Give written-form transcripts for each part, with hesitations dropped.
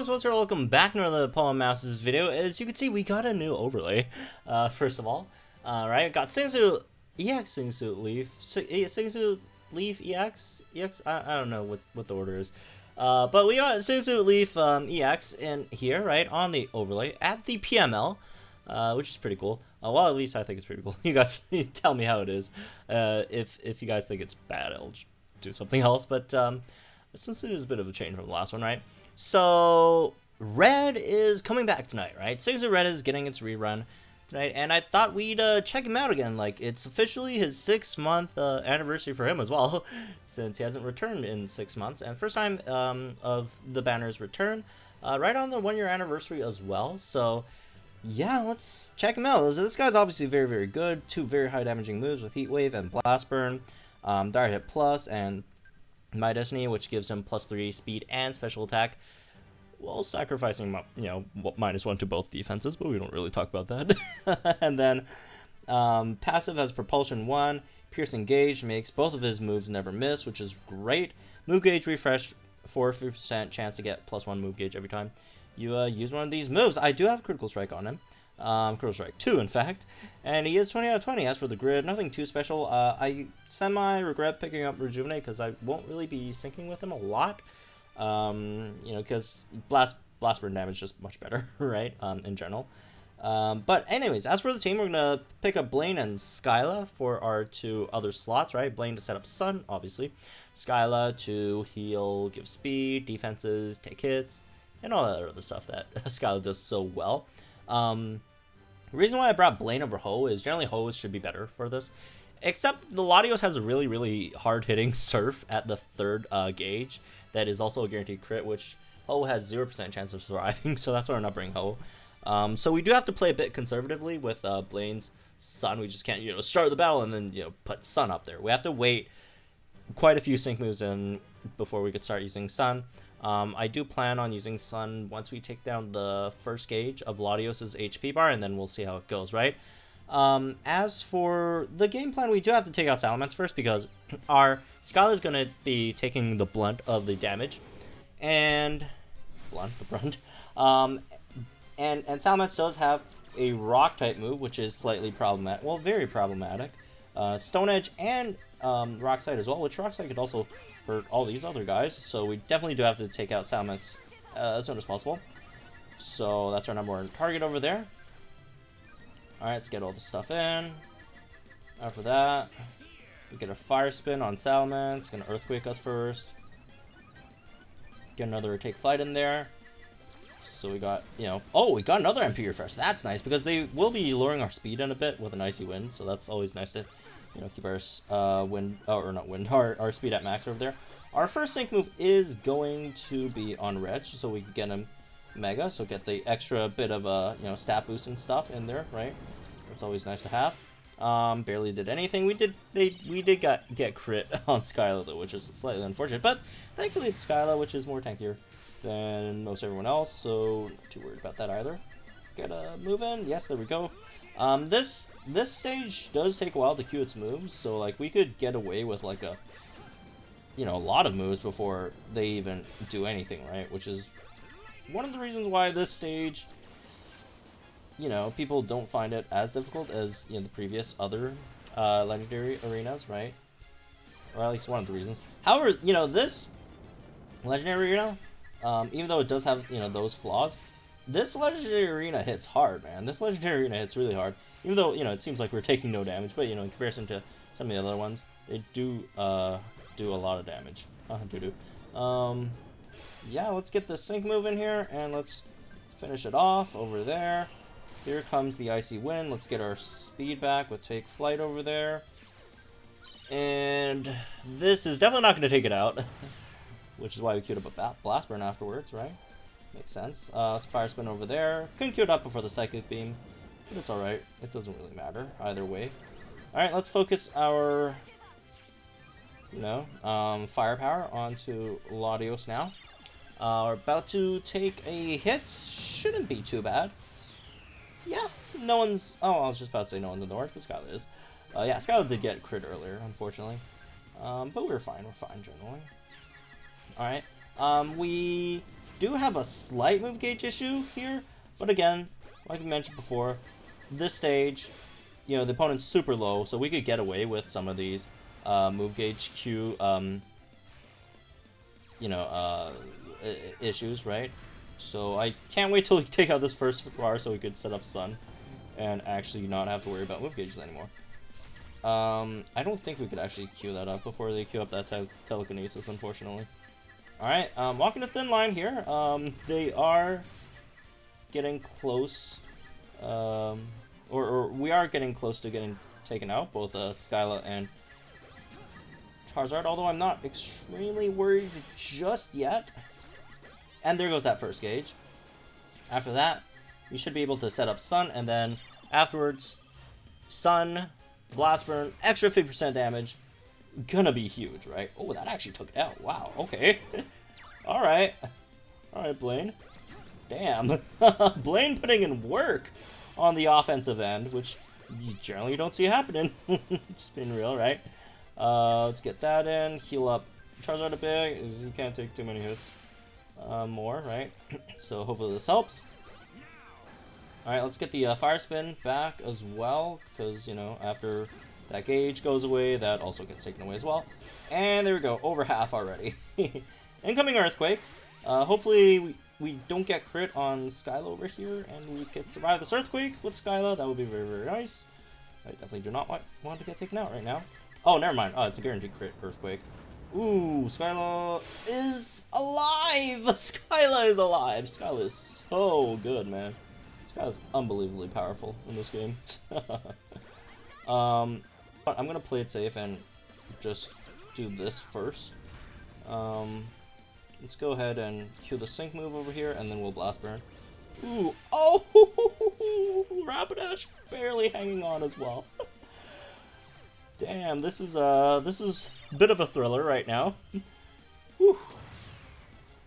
guys, what's up? Welcome back to another Poem Mouse's video. As you can see, we got a new overlay. First of all, right, got Singsu EX, Singsu Leaf, Singsu Leaf EX. I don't know what the order is. But we got Singsu Leaf EX in here, right, on the overlay at the PML, which is pretty cool. Well, at least I think it's pretty cool. You guys tell me how it is. If you guys think it's bad, I'll just do something else. But since it is a bit of a change from the last one, right? So Red is coming back tonight, right? Sygna Red is getting its rerun tonight, and I thought we'd check him out again. Like, it's officially his 6-month anniversary for him as well, since he hasn't returned in 6 months, and first time of the banner's return, right on the 1-year anniversary as well. So yeah, let's check him out. This guy's obviously very, very good. 2 very high damaging moves with Heat Wave and Blast Burn, Dire Hit Plus, and My Destiny, which gives him +3 speed and special attack, while sacrificing, you know, -1 to both defenses, but we don't really talk about that. And then passive has Propulsion 1, Piercing Gauge makes both of his moves never miss, which is great. Move Gauge refresh, 4% chance to get +1 move gauge every time you use one of these moves. I do have Critical Strike on him. Critical Strike 2, in fact, and he is 20 out of 20. As for the grid, nothing too special. I semi-regret picking up Rejuvenate because I won't really be syncing with him a lot, you know, because Blast Burn damage is just much better, right, in general. But anyways, as for the team, we're going to pick up Blaine and Skyla for our 2 other slots, right? Blaine to set up Sun, obviously. Skyla to heal, give speed, defenses, take hits, and all that other stuff that Skyla does so well. The reason why I brought Blaine over Ho is generally Ho should be better for this, except the Latios has a really, really hard-hitting Surf at the 3rd gauge that is also a guaranteed crit, which Ho has 0% chance of surviving, so that's why we're not bringing Ho. So we do have to play a bit conservatively with Blaine's Sun. We just can't, you know, start the battle and then, you know, put Sun up there. We have to wait quite a few sync moves in before we could start using Sun. I do plan on using Sun once we take down the 1st gauge of Latios' HP bar, and then we'll see how it goes, right? As for the game plan, we do have to take out Salamence first, because our Skyla is going to be taking the brunt of the damage, and and Salamence does have a rock type move, which is slightly problematic, well, very problematic. Stone Edge and Rock Slide as well, which Rock Slide could also hurt all these other guys, so we definitely do have to take out Salamence as soon as possible. So that's our #1 target over there. Alright, let's get all the stuff in. After that, we get a Fire Spin on Salamence, gonna Earthquake us first. Get another Take Flight in there. So we got, you know, oh, we got another MP refresh. That's nice, because they will be lowering our speed in a bit with an Icy Wind, so that's always nice to, you know, keep our our speed at max over there. Our first sync move is going to be on Reg, so we can get him Mega, so get the extra bit of you know, stat boost and stuff in there, right? It's always nice to have. Barely did anything. We did get crit on Skyla though, which is slightly unfortunate, but thankfully it's Skyla, which is more tankier than most everyone else, so not too worried about that either. Get a move in. Yes, there we go. This stage does take a while to queue its moves, so like we could get away with like a, you know, a lot of moves before they even do anything, right? Which is one of the reasons why this stage, you know, people don't find it as difficult as, you know, the previous other legendary arenas, right? Or at least one of the reasons. However, you know, this legendary arena, even though it does have, you know, those flaws, this legendary arena hits hard, man. This legendary arena hits really hard. Even though, you know, it seems like we're taking no damage, but, you know, in comparison to some of the other ones, they do do a lot of damage. Yeah, let's get the sync move in here, and let's finish it off over there. Here comes the Icy Wind. Let's get our speed back with Take Flight over there. And this is definitely not going to take it out, which is why we queued up a Blast Burn afterwards, right? Makes sense. Let's Fire Spin over there. Couldn't queue it up before the Psychic Beam, but it's alright. It doesn't really matter either way. Alright, let's focus our, you know, firepower onto Latios now. We're about to take a hit. Shouldn't be too bad. Yeah, no one's... Oh, I was just about to say no one's in the orange, but Skyla is. Yeah, Skyla did get crit earlier, unfortunately. But we're fine generally. Alright. We do have a slight move gauge issue here, but again, like I mentioned before, this stage, you know, the opponent's super low, so we could get away with some of these move gauge Q, you know, issues, right? So I can't wait till we take out this first bar so we could set up Sun and actually not have to worry about move gauges anymore. I don't think we could actually queue that up before they queue up that telekinesis, unfortunately. Alright, walking a thin line here. They are getting close, or we are getting close to getting taken out, both Sygna and Charizard, although I'm not extremely worried just yet. And there goes that first gauge. After that, we should be able to set up Sun, and then afterwards, Sun, Blast Burn, extra 50% damage. Gonna be huge, right? Oh, that actually took it out. Wow, okay. Alright. Alright, Blaine. Damn. Blaine putting in work on the offensive end, which you generally don't see happening. Just being real, right? Let's get that in. Heal up Charizard a bit. He can't take too many hits. More, right? So hopefully this helps. Alright, let's get the Fire Spin back as well, because, you know, after that gauge goes away, that also gets taken away as well. And there we go, over half already. Incoming Earthquake. Hopefully we don't get crit on Sygna over here, and we can survive this Earthquake with Sygna. That would be very, very nice. I definitely do not want to get taken out right now. Oh, never mind. Oh, it's a guaranteed crit Earthquake. Ooh, Sygna is alive! Sygna is alive! Sygna is so good, man. Sygna's unbelievably powerful in this game. But I'm gonna play it safe and just do this first. Let's go ahead and cue the sync move over here, and then we'll Blast Burn. Ooh, oh! Rapidash barely hanging on as well. Damn, this is a bit of a thriller right now. Whew.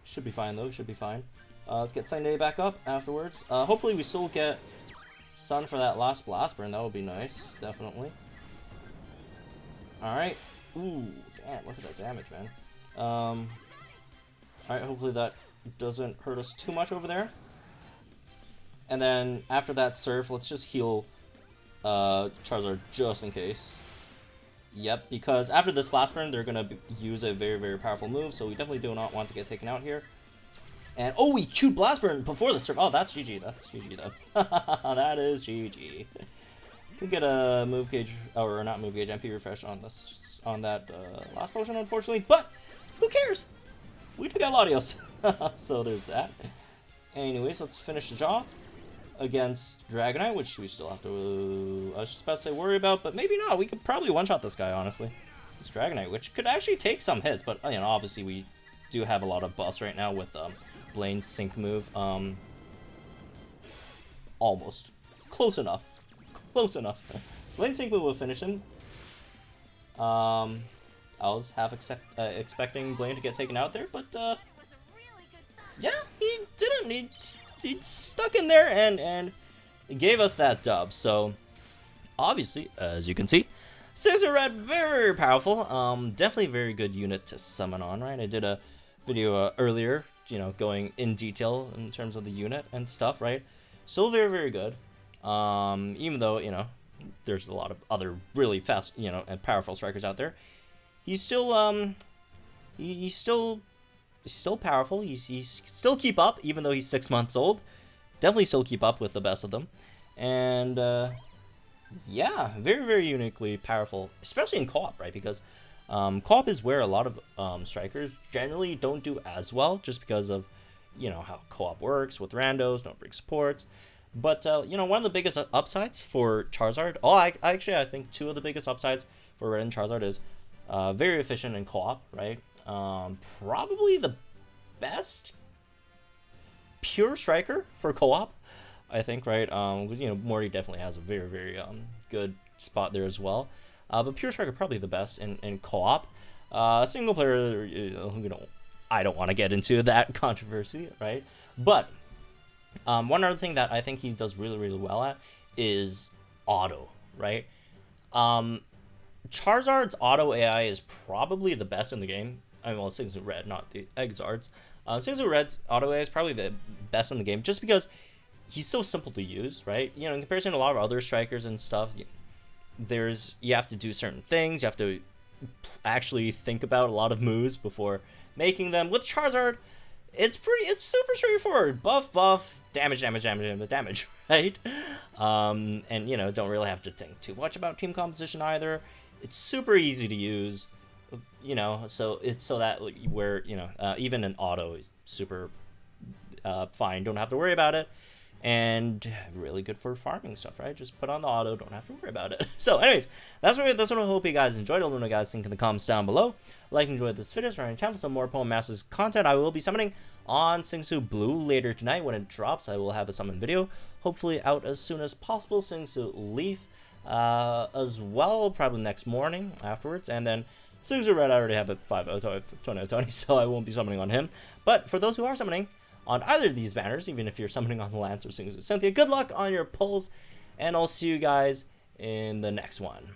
Should be fine though. Should be fine. Let's get Sunday back up afterwards. Hopefully we still get Sun for that last Blast Burn. That would be nice, definitely. All right. Ooh, damn! Look at that damage, man. All right. Hopefully that doesn't hurt us too much over there. And then after that Surf, let's just heal Charizard just in case. Yep, because after this Blast Burn, they're going to use a very, very powerful move, so we definitely do not want to get taken out here. And, oh, we queued Blast Burn before the Surf. Oh, that's GG. That's GG, though. That is GG. We get a move gauge, or not move gauge, MP refresh on this, on that last potion, unfortunately, but who cares? We took out Latios. So there's that. Anyways, let's finish the job against Dragonite, which we still have to, I was just about to say worry about, but maybe not. We could probably one-shot this guy, honestly. This Dragonite, which could actually take some hits, but, you know, obviously we do have a lot of buffs right now with Blaine's sync move. Almost. Close enough. Close enough. Blaine's sync move will finish him. I was half expecting Blaine to get taken out there, but, yeah, he didn't. He stuck in there and gave us that dub. So obviously, as you can see, Scissor Red, very, very powerful. Definitely a very good unit to summon on, right? I did a video earlier, you know, going in detail in terms of the unit and stuff, right? Still very, very good. Even though, you know, there's a lot of other really fast, you know, and powerful strikers out there. He's still he's still powerful. He's still keep up, even though he's 6 months old. Definitely still keep up with the best of them. And yeah, very, very uniquely powerful, especially in co-op, right? Because co-op is where a lot of strikers generally don't do as well, just because of, you know, how co-op works with randos, don't bring supports. But you know, one of the biggest upsides for Charizard, I think two of the biggest upsides for Red and Charizard is very efficient in co-op, right? Probably the best pure striker for co-op, I think, right? You know, Morty definitely has a very, very good spot there as well. But pure striker probably the best in co-op. Single player, you know, I don't want to get into that controversy, right? But one other thing that I think he does really, really well at is auto, right? Charizard's auto AI is probably the best in the game. I mean, well, Sygna's Red, not the Exards. Singsu Red's auto AI is probably the best in the game, just because he's so simple to use, right? You know, in comparison to a lot of other strikers and stuff, you have to do certain things. You have to actually think about a lot of moves before making them. With Charizard, it's super straightforward. Buff, damage, right? And you know, don't really have to think too much about team composition either. It's super easy to use, you know, so it's so that where, you know, even an auto is super fine. Don't have to worry about it. And really good for farming stuff, right? Just put on the auto, don't have to worry about it. So anyways, that's what I hope you guys enjoyed. Let me know what you guys think in the comments down below. Like and enjoyed this video, subscribe to the channel for some more Poem Masters content. I will be summoning on Singsu Blue later tonight. When it drops, I will have a summon video, hopefully out as soon as possible. Singsu Leaf as well, probably next morning afterwards. And then Singsu Red, I already have a 5/20, so I won't be summoning on him. But for those who are summoning on either of these banners, even if you're summoning on the Lance or Singsu Cynthia, good luck on your pulls, and I'll see you guys in the next one.